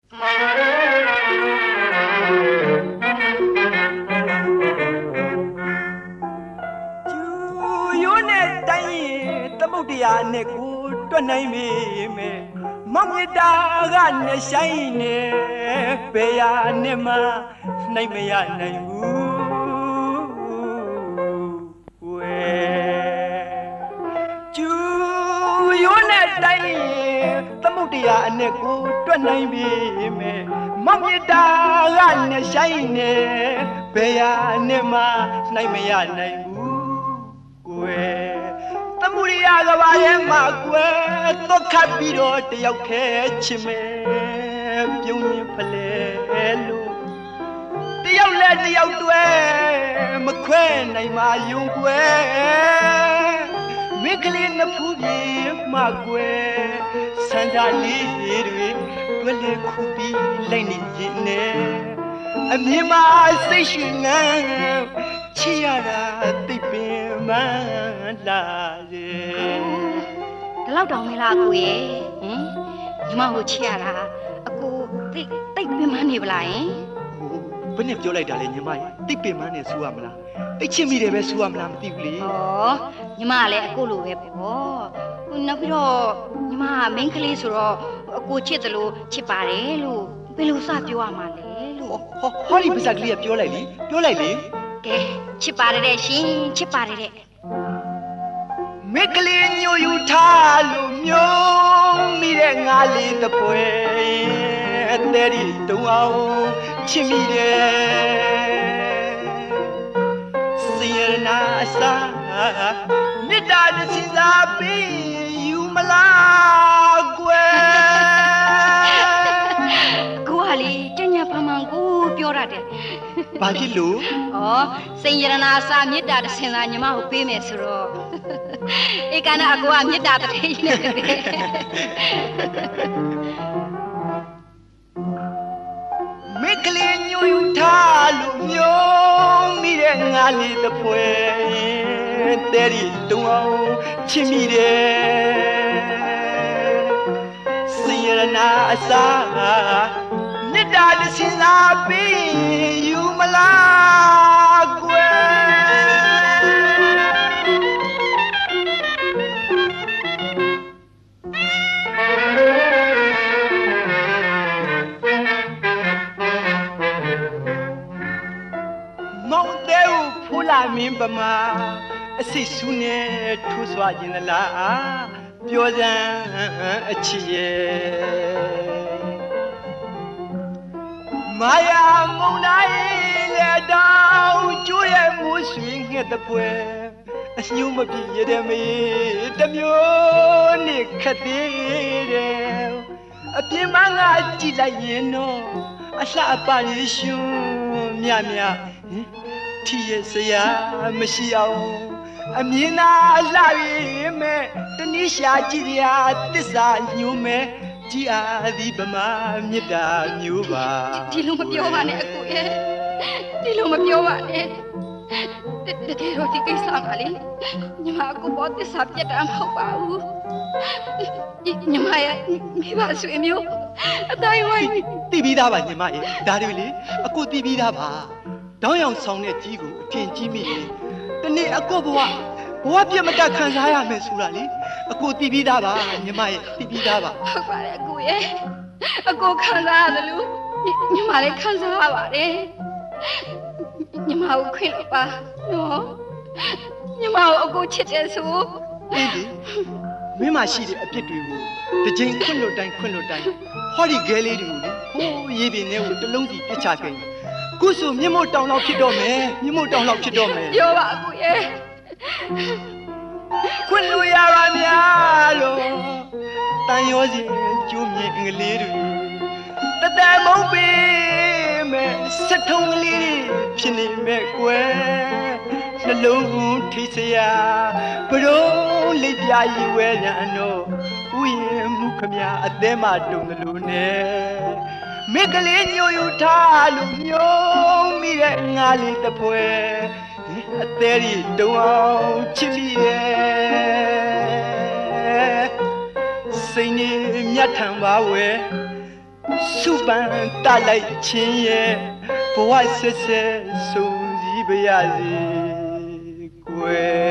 ရိုးနဲ့တိုင်းသမုတ်တရားနဲ့ကိုတွက်နိုင်ပြီမဲ့မောင်မြတာကနဲ့ဆိုင်နေဘယ်ရနဲ့မှနိုင်မရနိုင်ဘူးဝဲကျူရိုးနဲ့တိုင်းသမုတ်တရားအနဲ့ကိုတွက်နိုင်ပြီမဲ့မောင်မြတာကနဲ့ဆိုင်နေဘယ်ရနဲ့မှနိုင်မရနိုင်ဘူးကွယ်သမုဒိယကဘာရဲ့မှာကွယ်တော့ခတ်ပြီးတော့တယောက်ထဲချင်မယ်ပြုံးရင်ဖလဲလို့တယောက်လဲတယောက်တွဲမခွဲနိုင်မှယုံကွယ်မိကလေးနှစ်ဖူးပြေမှာကွယ်စန္ဒလေးတွေတွဲလေခုပြီးလိုက်နေရင်နဲ့အမြင်မှာစိတ်ရှင်ငန်းချီရတာသိပင်မှန်းလာရဲ့ဒီလောက်တောင်မလားအကိုရဲ့ညီမကိုချီရတာအကိုသိပင်မှန်းနေပလားယင်ဘယ်နဲ့ပြောလိုက်တာလဲညီမရဲ့သိပင်မှန်းနေဆိုရမလားသိချင်မိတယ်ပဲဆိုရမလားမသိဘူးလေဩညီမကလည်းအကိုလိုပဲပေါ့နောက်ပြီးတော့ညီမကမိန်းကလေးဆိုတော့အကိုချစ်တယ်လို့ချစ်ပါတယ်လို့ဘယ်လိုစပြောရမှာလဲလို့ဟောဒီပါဇက်ကလေးကပြောလိုက်လေကဲချစ်ပါတယ်တဲ့ရှင်ချစ်ပါတယ်တဲ့မိကလေးညိုယူထားလို့မျိုးမိတဲ့ငါလေးတပွဲအသေးဒီတုံအောင်ချစ်မိတယ်စေရနာစာမေတ္တာတစီစားပြီးယူမလားကွယ်ကိုကလေတညဖမှန်ကိုပြောရတယ်ဘာဖြစ်လို့ဩစိန်ရနာစာမေတ္တာတစင်သာညီမကိုပေးမယ်ဆိုတော့ဧကနာအကိုကမေတ္တာတည်းနေတယ်မိကလေးညိုယူထားလို့မျိုးမိတဲ့ငါလေးတပွဲတဲ့ဒီတုံအောင်ချစ်မိတယ်စိန်ရနာစာမေတ္တာတစင်သာပြီးယူမလားကွယ်မောင်တဲ့ဖူလာမင်းပမာအစိတ်ဆူနဲ့ထိုးစွာခြင်းလားပြောစမ်းအချစ်ရဲ့မာယာမုန်တိုင်းလေတောင်ကျိုးရဲ့မူးဆွေငှက်တဲ့ပွဲအညှိုးမပြည့်ရတဲ့မေးတမျိုးနဲ့ခတ်သေးတယ်အပြင်းမငါကြည့်လိုက်ရင်တော့အလှအပရရှင်မြထီရဲ့စရာမရှိအောင်အမြင်သာလှရမယ်တနည်းရှာကြည့်ရသစ္စာညို့မယ်ကြည်အားသည်ဗမာမေတ္တာမျိုးပါဒီလိုမပြောပါနဲ့အကိုရဲ့ဒီလိုမပြောပါနဲ့တကယ်တော့ဒီကိစ္စကလေညီမအကိုပေါ်သစ္စာပြတ်တာမဟုတ်ပါဘူးညီမရဲ့မိဘဆွေမျိုးအတိုင်းဝိုင်းသိပြီးသားပါညီမရဲ့ဒါတွေလေအကိုသိပြီးသားပါတောင်းရောင်ဆောင်တဲ့ကြီးကိုအထင်ကြီးမိရင်တနေ့အကိုဘဝပြတ်မတတ်ခံစားရမယ်ဆိုတာလေအကိုသိပြီးသားပါညီမရဲ့သိပြီးသားပါဟုတ်ပါတယ်အကိုရဲ့အကိုခံစားရတယ်လို့ညီမလည်းခံစားရပါတယ်ညီမကိုခွင့်လို့ပါနော်ညီမကိုအကိုချစ်တယ်ဆိုအေးဒီမင်းမရှိတဲ့အပြစ်တွေကိုတစ်ချိန်ခွင့်လို့တိုင်းဟောဒီဂဲလေးတွေကိုလေဟိုးရေးပြင်းနဲ့ကိုတလုံးစီပြစ်ချခဲ့ခုဆိုမြင့်မို့တောင်လောက်ဖြစ်တော့မယ်ပြောပါအကိုရဲ့ခွင့်လို့ရပါများလို့တန်ရောစီကျိုးမြင်ကလေးတွေတတဲမုံပေးမယ်စက်ထုံးကလေးဖြစ်နေမဲ့ကွယ်နှလုံးထိစရာဘလို့လေးပြာရီဝဲရန်တော့ဥယျာဉ်မှုခမအသဲမတုံလို့နဲ့မိကလေးညိုယူထားလို့မျိုးမိတဲ့ငါလေးတပွဲအသေးရီတုံအောင်ချစ်မိရဲ့စိတ်နေမြတ်ထံပါဝဲ စုပန်တလိုက်ချင်းရဲ့ဘဝဆက်ဆက်ဆုံးစည်းပါရစေကွယ်